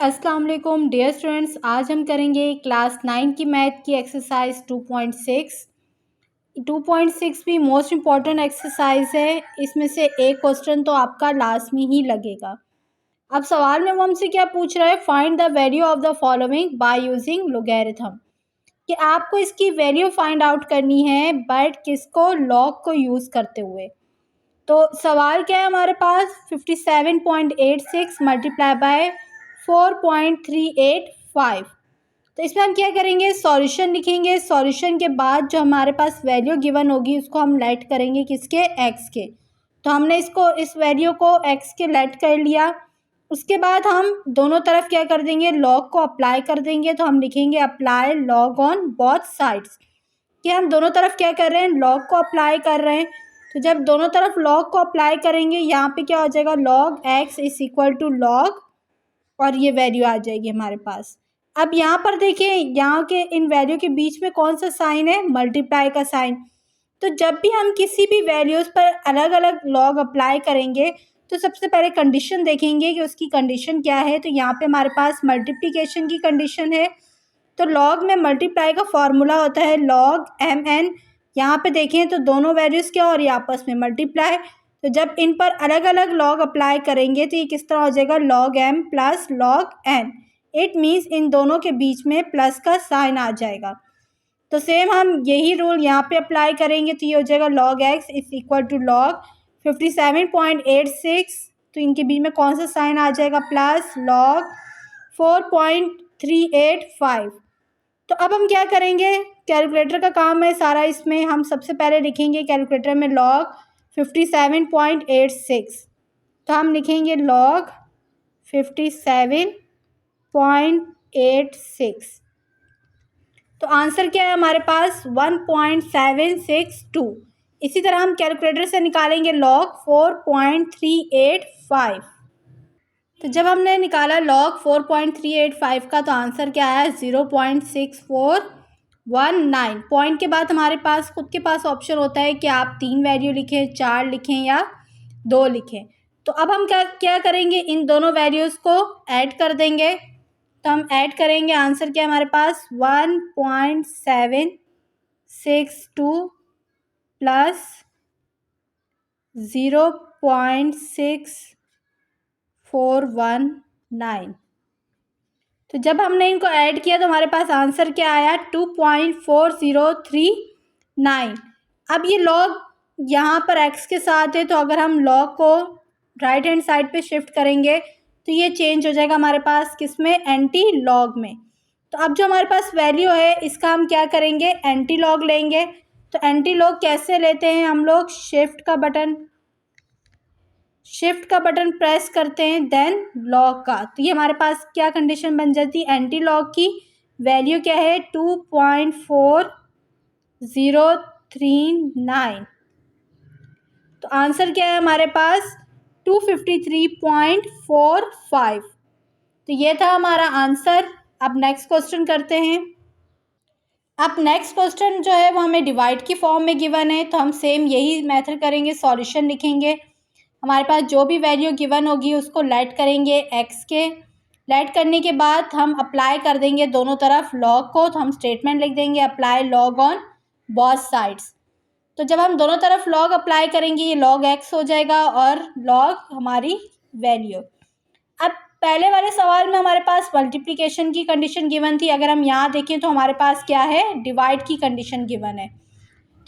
अस्सलाम वालेकुम dear students, आज हम करेंगे क्लास 9 की मैथ की एक्सरसाइज 2.6। 2.6 भी मोस्ट इम्पॉर्टेंट एक्सरसाइज है। इसमें से एक क्वेश्चन तो आपका लास्ट में ही लगेगा। अब सवाल में वो हमसे क्या पूछ रहा है, find the value of the following by using logarithm, कि आपको इसकी वैल्यू फाइंड आउट करनी है बट किसको, लॉग को यूज़ करते हुए। तो सवाल क्या है हमारे पास, 57.86 मल्टीप्लाई बाय 4.385। तो इसमें हम क्या करेंगे, सॉल्यूशन लिखेंगे। सॉल्यूशन के बाद जो हमारे पास वैल्यू गिवन होगी उसको हम लेट करेंगे किसके, एक्स के। तो हमने इसको, इस वैल्यू को एक्स के लेट कर लिया। उसके बाद हम दोनों तरफ क्या कर देंगे, लॉग को अप्लाई कर देंगे। तो हम लिखेंगे apply log on both sides, कि हम दोनों तरफ क्या कर रहे हैं, लॉग को अप्लाई कर रहे हैं। तो जब दोनों तरफ लॉग को अप्लाई करेंगे, यहाँ पे क्या हो जाएगा, log x is equal to log, और ये वैल्यू आ जाएगी हमारे पास। अब यहाँ पर देखिए, यहाँ के इन वैल्यू के बीच में कौन सा साइन है, मल्टीप्लाई का साइन। तो जब भी हम किसी भी वैल्यूज़ पर अलग अलग लॉग अप्लाई करेंगे तो सबसे पहले कंडीशन देखेंगे कि उसकी कंडीशन क्या है। तो यहाँ पे हमारे पास मल्टीप्लिकेशन की कंडीशन है। तो लॉग में मल्टीप्लाई का फॉर्मूला होता है लॉग एम एन। यहाँ पे देखें तो दोनों वैल्यूज़ क्या और ये आपस में मल्टीप्लाई। तो जब इन पर अलग अलग लॉग अप्लाई करेंगे तो ये किस तरह हो जाएगा, log m plus log n. It means इन दोनों के बीच में प्लस का साइन आ जाएगा। तो सेम हम यही रूल यहाँ पे अप्लाई करेंगे। तो ये हो जाएगा log x is equal to log 57.86। तो इनके बीच में कौन सा साइन आ जाएगा, प्लस लॉग 4.385। तो अब हम क्या करेंगे, कैलकुलेटर का काम है सारा। इसमें हम सबसे पहले लिखेंगे कैलकुलेटर में लॉग 57.86। तो हम लिखेंगे लॉग 57.86। तो आंसर क्या है हमारे पास, 1.762। इसी तरह हम कैलकुलेटर से निकालेंगे लॉग 4.385। तो जब हमने निकाला लॉग 4.385 का तो आंसर क्या आया, 0.6419। पॉइंट के बाद हमारे पास खुद के पास ऑप्शन होता है कि आप 3 वैल्यू लिखें, 4 लिखें या 2 लिखें। तो अब हम क्या करेंगे, इन दोनों वैल्यूज़ को ऐड कर देंगे। तो हम ऐड करेंगे, आंसर क्या है हमारे पास, 1.762 प्लस 0.6419। तो जब हमने इनको ऐड किया तो हमारे पास आंसर क्या आया, 2.4039। अब ये लॉग यहाँ पर x के साथ है, तो अगर हम लॉग को राइट हैंड साइड पे शिफ्ट करेंगे तो ये चेंज हो जाएगा हमारे पास किस में, एंटी लॉग में। तो अब जो हमारे पास वैल्यू है इसका हम क्या करेंगे, एंटी लॉग लेंगे। तो एंटी लॉग कैसे लेते हैं हम लोग, शिफ्ट का बटन प्रेस करते हैं, देन लॉग का। तो ये हमारे पास क्या कंडीशन बन जाती है, एंटी लॉग की वैल्यू क्या है, 2.4039। तो आंसर क्या है हमारे पास, 253.45। तो ये था हमारा आंसर। अब नेक्स्ट क्वेश्चन करते हैं। अब नेक्स्ट क्वेश्चन जो है वो हमें डिवाइड की फॉर्म में गिवन है। तो हम सेम यही मेथड करेंगे, सॉल्यूशन लिखेंगे। हमारे पास जो भी वैल्यू गिवन होगी उसको लेट करेंगे एक्स के। लेट करने के बाद हम अप्लाई कर देंगे दोनों तरफ लॉग को। तो हम स्टेटमेंट लिख देंगे apply log on both sides. तो जब हम दोनों तरफ लॉग अप्लाई करेंगे ये लॉग एक्स हो जाएगा और लॉग हमारी वैल्यू। अब पहले वाले सवाल में हमारे पास मल्टीप्लिकेशन की कंडीशन गिवन थी, अगर हम यहाँ देखें तो हमारे पास क्या है, डिवाइड की कंडीशन गिवन है।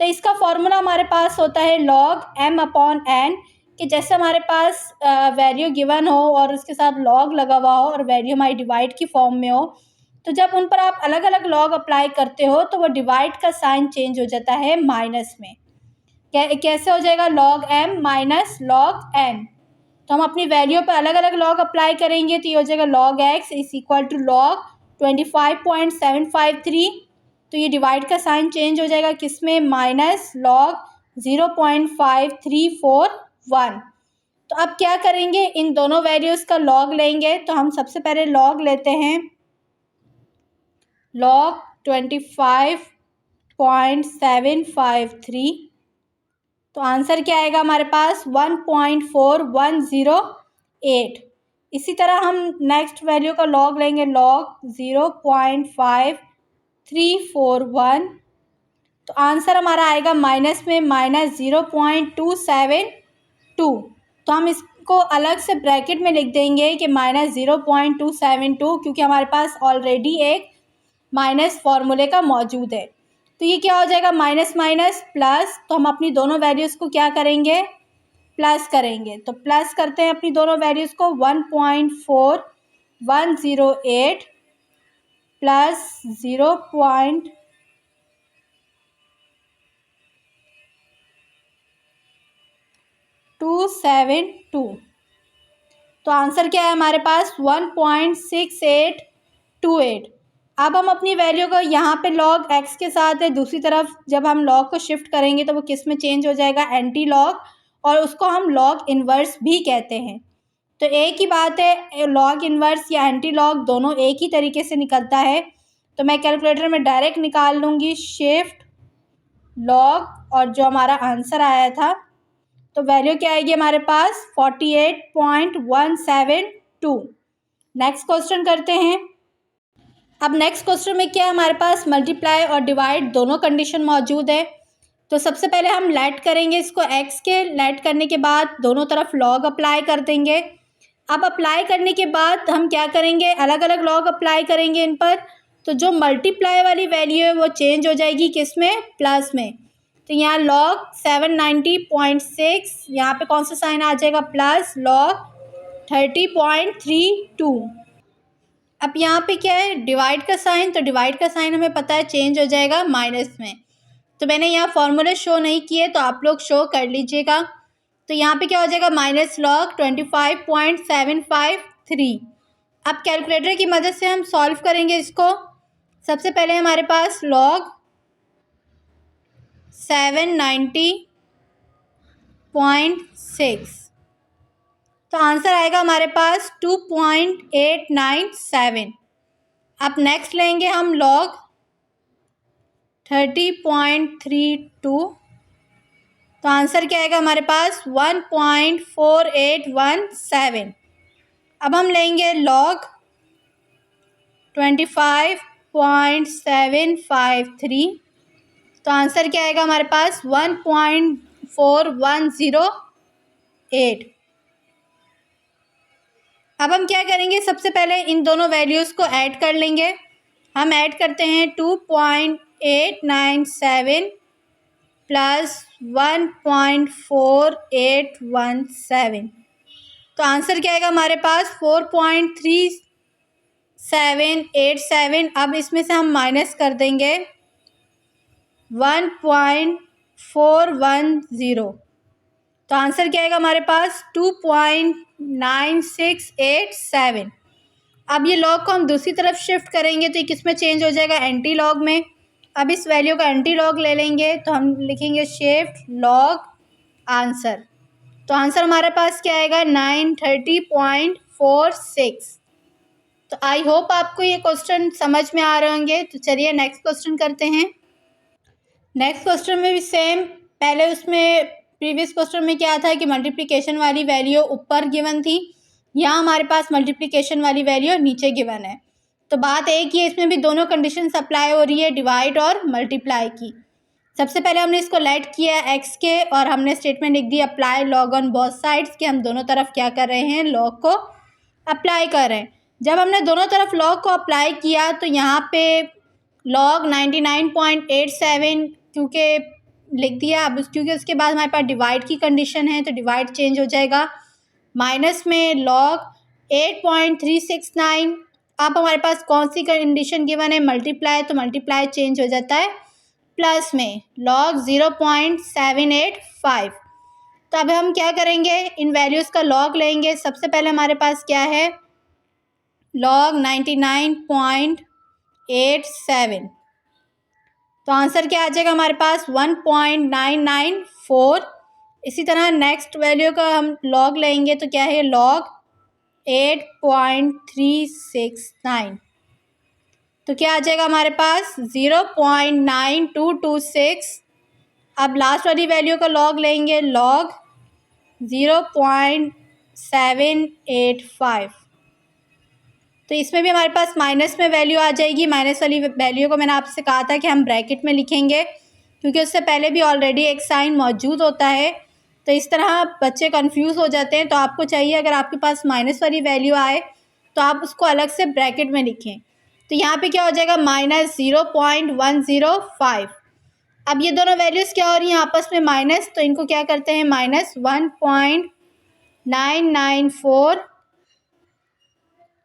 तो इसका फॉर्मूला हमारे पास होता है लॉग m अपॉन n, कि जैसे हमारे पास वैल्यू गिवन हो और उसके साथ लॉग लगा हुआ हो और वैल्यू हमारी डिवाइड की फॉर्म में हो, तो जब उन पर आप अलग अलग लॉग अप्लाई करते हो तो वो डिवाइड का साइन चेंज हो जाता है माइनस में। कैसे हो जाएगा, log m minus log n। तो हम अपनी वैल्यू पर अलग अलग लॉग अप्लाई करेंगे तो ये हो जाएगा log x is equal to log 25.753। तो ये डिवाइड का साइन चेंज हो जाएगा किस में, माइनस लॉग 0.5341। तो अब क्या करेंगे, इन दोनों वैल्यूज़ का लॉग लेंगे। तो हम सबसे पहले लॉग लेते हैं लॉग 25.753। तो आंसर क्या आएगा हमारे पास, 1.4108। इसी तरह हम नेक्स्ट वैल्यू का लॉग लेंगे, लॉग 0.5341। तो आंसर हमारा आएगा माइनस में -0.272। तो हम इसको अलग से ब्रैकेट में लिख देंगे कि -0.272, क्योंकि हमारे पास ऑलरेडी एक माइनस फॉर्मूले का मौजूद है। तो ये क्या हो जाएगा, माइनस माइनस प्लस। तो हम अपनी दोनों वैल्यूज़ को क्या करेंगे, प्लस करेंगे। तो प्लस करते हैं अपनी दोनों वैल्यूज़ को, 1.4108 प्लस 0.272। तो आंसर क्या है हमारे पास, 1.6828। अब हम अपनी वैल्यू को यहाँ पे लॉग एक्स के साथ है, दूसरी तरफ जब हम लॉग को शिफ्ट करेंगे तो वो किस में चेंज हो जाएगा, एंटी लॉग, और उसको हम लॉग इन्वर्स भी कहते हैं। तो एक ही बात है, लॉग इन्वर्स या एंटी लॉग दोनों एक ही तरीके से निकलता है। तो मैं कैलकुलेटर में डायरेक्ट निकाल लूँगी शिफ्ट लॉग, और जो हमारा आंसर आया था तो वैल्यू क्या आएगी हमारे पास, 48.172। नेक्स्ट क्वेश्चन करते हैं। अब नेक्स्ट क्वेश्चन में क्या है, हमारे पास मल्टीप्लाई और डिवाइड दोनों कंडीशन मौजूद है। तो सबसे पहले हम लेट करेंगे इसको एक्स के, लेट करने के बाद दोनों तरफ लॉग अप्लाई कर देंगे। अब अप्लाई करने के बाद हम क्या करेंगे, अलग अलग लॉग अप्लाई करेंगे इन पर। तो जो मल्टीप्लाई वाली वैल्यू है वो चेंज हो जाएगी किस में, प्लस में। तो यहाँ लॉग 790.6, यहाँ पे कौन सा साइन आ जाएगा, प्लस, लॉग 30.32। अब यहाँ पे क्या है, डिवाइड का साइन। तो डिवाइड का साइन हमें पता है चेंज हो जाएगा माइनस में। तो मैंने यहाँ फॉर्मूले शो नहीं किए, तो आप लोग शो कर लीजिएगा। तो यहाँ पे क्या हो जाएगा, माइनस लॉग 25.753। अब कैलकुलेटर की मदद से हम सॉल्व करेंगे इसको। सबसे पहले हमारे पास लॉग 790.6, तो आंसर आएगा हमारे पास 2.897। अब नेक्स्ट लेंगे हम लॉग 30.32, तो आंसर क्या आएगा हमारे पास, 1.4817। अब हम लेंगे लॉग 25.753, तो आंसर क्या आएगा हमारे पास, 1.4108। अब हम क्या करेंगे, सबसे पहले इन दोनों वैल्यूज़ को ऐड कर लेंगे। हम ऐड करते हैं 2.897 प्लस 1.4817। तो आंसर क्या आएगा हमारे पास, 4.3787। अब इसमें से हम माइनस कर देंगे 1.410। तो आंसर क्या आएगा हमारे पास, 2.9687। अब ये लॉग को हम दूसरी तरफ शिफ्ट करेंगे तो ये किस में चेंज हो जाएगा, एंटी लॉग में। अब इस वैल्यू का एंटी लॉग ले लेंगे, तो हम लिखेंगे शिफ्ट लॉग आंसर। तो आंसर हमारे पास क्या आएगा, 930.46। तो आई होप आपको ये क्वेश्चन समझ में आ रहे होंगे। तो चलिए नेक्स्ट क्वेश्चन करते हैं। नेक्स्ट क्वेश्चन में भी सेम, पहले उसमें प्रीवियस क्वेश्चन में क्या था कि मल्टीप्लिकेशन वाली वैल्यू ऊपर गिवन थी, यहाँ हमारे पास मल्टीप्लिकेशन वाली वैल्यू नीचे गिवन है। तो बात एक ही है, इसमें भी दोनों कंडीशन अप्लाई हो रही है, डिवाइड और मल्टीप्लाई की। सबसे पहले हमने इसको लेट किया एक्स के, और हमने स्टेटमेंट लिख दी apply log on both sides, कि हम दोनों तरफ क्या कर रहे हैं, लॉग को अप्लाई कर रहे हैं। जब हमने दोनों तरफ लॉग को अप्लाई किया तो यहाँ पे लॉग 99.87 क्योंकि लिख दिया। अब क्योंकि उसके बाद हमारे पास डिवाइड की कंडीशन है तो डिवाइड चेंज हो जाएगा, माइनस में लॉग 8.369। अब हमारे पास कौन सी कंडीशन गिवन है, मल्टीप्लाई, तो मल्टीप्लाई चेंज हो जाता है प्लस में लॉग 0.785। तो अब हम क्या करेंगे, इन वैल्यूज़ का लॉग लेंगे। सबसे पहले हमारे पास क्या है, लॉग 99.87, तो आंसर क्या आ जाएगा हमारे पास, 1.994। इसी तरह नेक्स्ट वैल्यू का हम लॉग लेंगे तो क्या है, लॉग 8.369, तो क्या आ जाएगा हमारे पास, 0.9226। अब लास्ट वाली वैल्यू का लॉग लेंगे, लॉग 0.785। तो इसमें भी हमारे पास माइनस में वैल्यू आ जाएगी। माइनस वाली वैल्यू को मैंने आपसे कहा था कि हम ब्रैकेट में लिखेंगे, क्योंकि उससे पहले भी ऑलरेडी एक साइन मौजूद होता है। तो इस तरह बच्चे कंफ्यूज हो जाते हैं। तो आपको चाहिए अगर आपके पास माइनस वाली वैल्यू आए तो आप उसको अलग से ब्रैकेट में लिखें। तो यहाँ पे क्या हो जाएगा, -0.105। अब ये दोनों वैल्यूज़ क्या हो रही हैं आपस में माइनस, तो इनको क्या करते हैं -1.994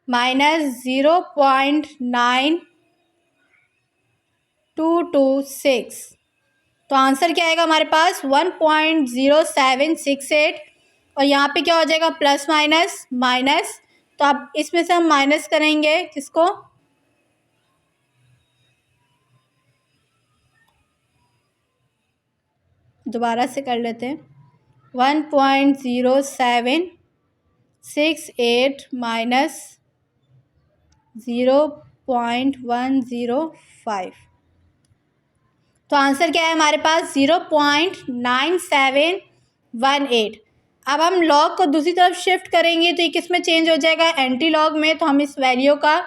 -0.9226। तो आंसर क्या आएगा हमारे पास 1.0768। और यहाँ पे क्या हो जाएगा प्लस माइनस माइनस। तो अब इसमें से हम माइनस करेंगे किसको, दोबारा से कर लेते हैं, 1.0768 माइनस 0.105। तो आंसर क्या है हमारे पास 0.9718। अब हम लॉग को दूसरी तरफ शिफ्ट करेंगे तो ये किस में चेंज हो जाएगा, एंटी लॉग में। तो हम इस वैल्यू का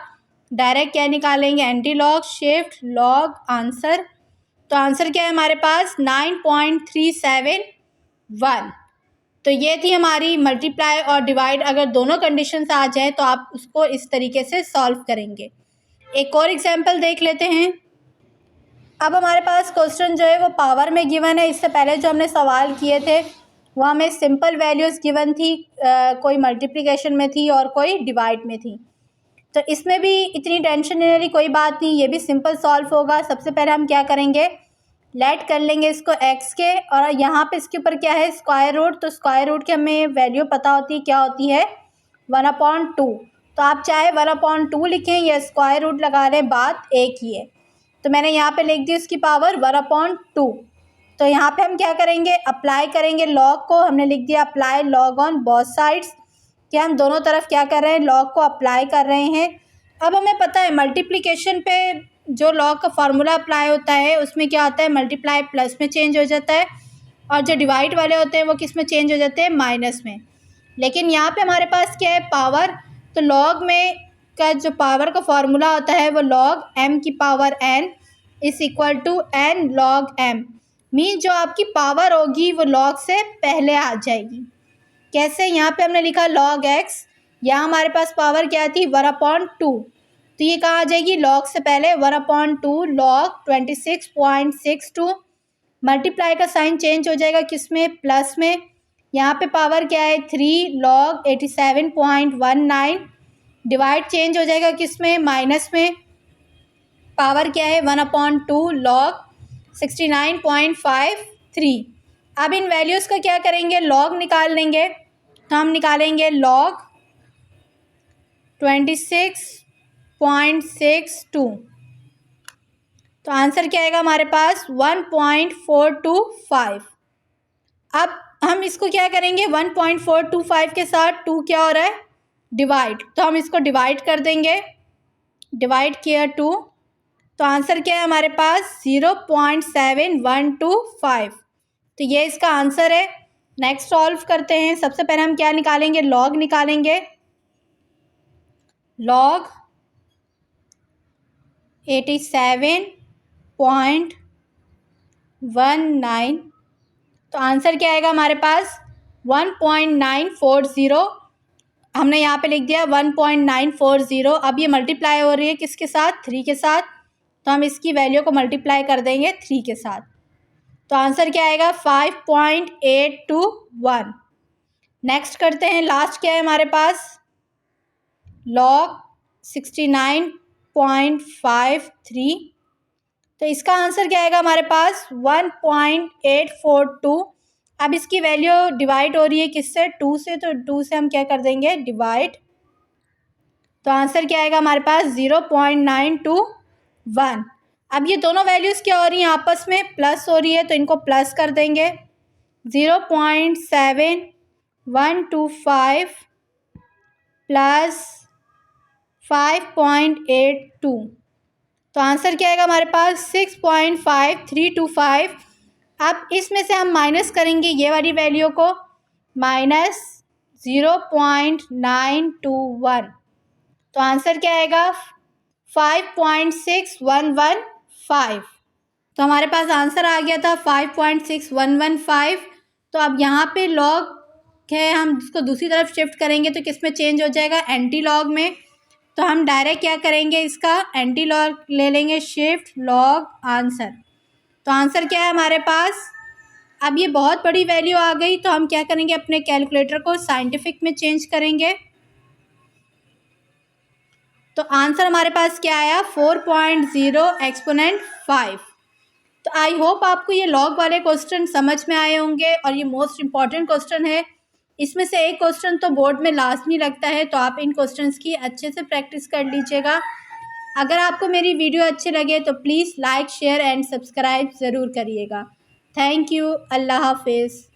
डायरेक्ट क्या निकालेंगे, anti log shift log answer. तो आंसर क्या है हमारे पास 9.371। तो ये थी हमारी मल्टीप्लाई और डिवाइड। अगर दोनों कंडीशंस आ जाए तो आप उसको इस तरीके से सॉल्व करेंगे। एक और एग्जांपल देख लेते हैं। अब हमारे पास क्वेश्चन जो है वो पावर में गिवन है। इससे पहले जो हमने सवाल किए थे वो हमें सिंपल वैल्यूज़ गिवन थी, कोई मल्टीप्लिकेशन में थी और कोई डिवाइड में थी। तो इसमें भी इतनी टेंशन लेने वाली कोई बात नहीं, ये भी सिंपल सॉल्व होगा। सबसे पहले हम क्या करेंगे, लेट कर लेंगे इसको x के, और यहाँ पे इसके ऊपर क्या है स्क्वायर रूट। तो स्क्वायर रूट की हमें वैल्यू पता होती है, क्या होती है 1/2। तो आप चाहे 1/2 लिखें या स्क्वायर रूट लगा लें, बात एक ही है। तो मैंने यहाँ पे लिख दी उसकी पावर 1/2। तो यहाँ पे हम क्या करेंगे, अप्लाई करेंगे लॉग को। हमने लिख दिया apply log on both sides, कि हम दोनों तरफ क्या कर रहे हैं, लॉग को अप्लाई कर रहे हैं। अब हमें पता है मल्टीप्लिकेशन पे जो लॉग का फार्मूला अप्लाई होता है उसमें क्या होता है, मल्टीप्लाई प्लस में चेंज हो जाता है, और जो डिवाइड वाले होते हैं वो किस में चेंज हो जाते हैं, माइनस में। लेकिन यहाँ पे हमारे पास क्या है, पावर। तो लॉग में का जो पावर का फार्मूला होता है वो log m की power n is equal to n log m। Mean जो आपकी पावर होगी वो log से पहले आ जाएगी। कैसे, यहाँ पे हमने लिखा log x, यहाँ हमारे पास पावर क्या थी 1/2। तो ये कहाँ आ जाएगी, log से पहले 1/2 log 26.62। मल्टीप्लाई का साइन चेंज हो जाएगा किस में, प्लस में। यहाँ पे पावर क्या है 3 log 87.19। डिवाइड चेंज हो जाएगा किस में, माइनस में। पावर क्या है 1/2 log 69.53। अब इन वैल्यूज़ का क्या करेंगे, लॉग निकाल लेंगे। तो हम निकालेंगे log 26.62। तो आंसर क्या आएगा हमारे पास 1.425। अब हम इसको क्या करेंगे, 1.425 के साथ 2 क्या हो रहा है, डिवाइड। तो हम इसको डिवाइड कर देंगे, डिवाइड किया 2। तो आंसर क्या है हमारे पास 0.7125। तो ये इसका आंसर है। नेक्स्ट सॉल्व करते हैं। सबसे पहले हम क्या निकालेंगे, लॉग निकालेंगे। लॉग 87.19। तो आंसर क्या आएगा हमारे पास 1.940। हमने यहाँ पे लिख दिया 1.940। अब ये मल्टीप्लाई हो रही है किसके साथ, 3 के साथ। तो हम इसकी वैल्यू को मल्टीप्लाई कर देंगे 3 के साथ। तो आंसर क्या आएगा 5.821। नेक्स्ट करते हैं, लास्ट क्या है हमारे पास, log 69.53। तो इसका आंसर क्या आएगा हमारे पास 1.842। अब इसकी वैल्यू डिवाइड हो रही है किससे, 2 से। तो 2 से हम क्या कर देंगे, डिवाइड। तो आंसर क्या आएगा हमारे पास 0.921। अब ये दोनों वैल्यूज़ क्या हो रही हैं, आपस में प्लस हो रही है। तो इनको प्लस कर देंगे, 0.7125 प्लस 5.82। तो आंसर क्या आएगा हमारे पास 6.5325। अब इसमें से हम माइनस करेंगे ये वाली वैल्यू को, -0.921। तो आंसर क्या आएगा 5.6115। तो हमारे पास आंसर आ गया था 5.6115। तो अब यहाँ पे लॉग है, हम इसको दूसरी तरफ शिफ्ट करेंगे तो किस में चेंज हो जाएगा, एंटी लॉग में। तो हम डायरेक्ट क्या करेंगे, इसका एंटी लॉग ले लेंगे, शिफ्ट लॉग आंसर। तो आंसर क्या है हमारे पास, अब ये बहुत बड़ी वैल्यू आ गई तो हम क्या करेंगे, अपने कैलकुलेटर को साइंटिफिक में चेंज करेंगे। तो आंसर हमारे पास क्या आया 4.0 एक्सपोनेंट 5। तो आई होप आपको ये लॉग वाले क्वेश्चन समझ में आए होंगे और ये मोस्ट इम्पॉर्टेंट क्वेश्चन है। इसमें से एक क्वेश्चन तो बोर्ड में लाजमी लगता है, तो आप इन क्वेश्चंस की अच्छे से प्रैक्टिस कर लीजिएगा। अगर आपको मेरी वीडियो अच्छे लगे तो please like share and subscribe ज़रूर करिएगा। Thank you. अल्लाह हाफिज़।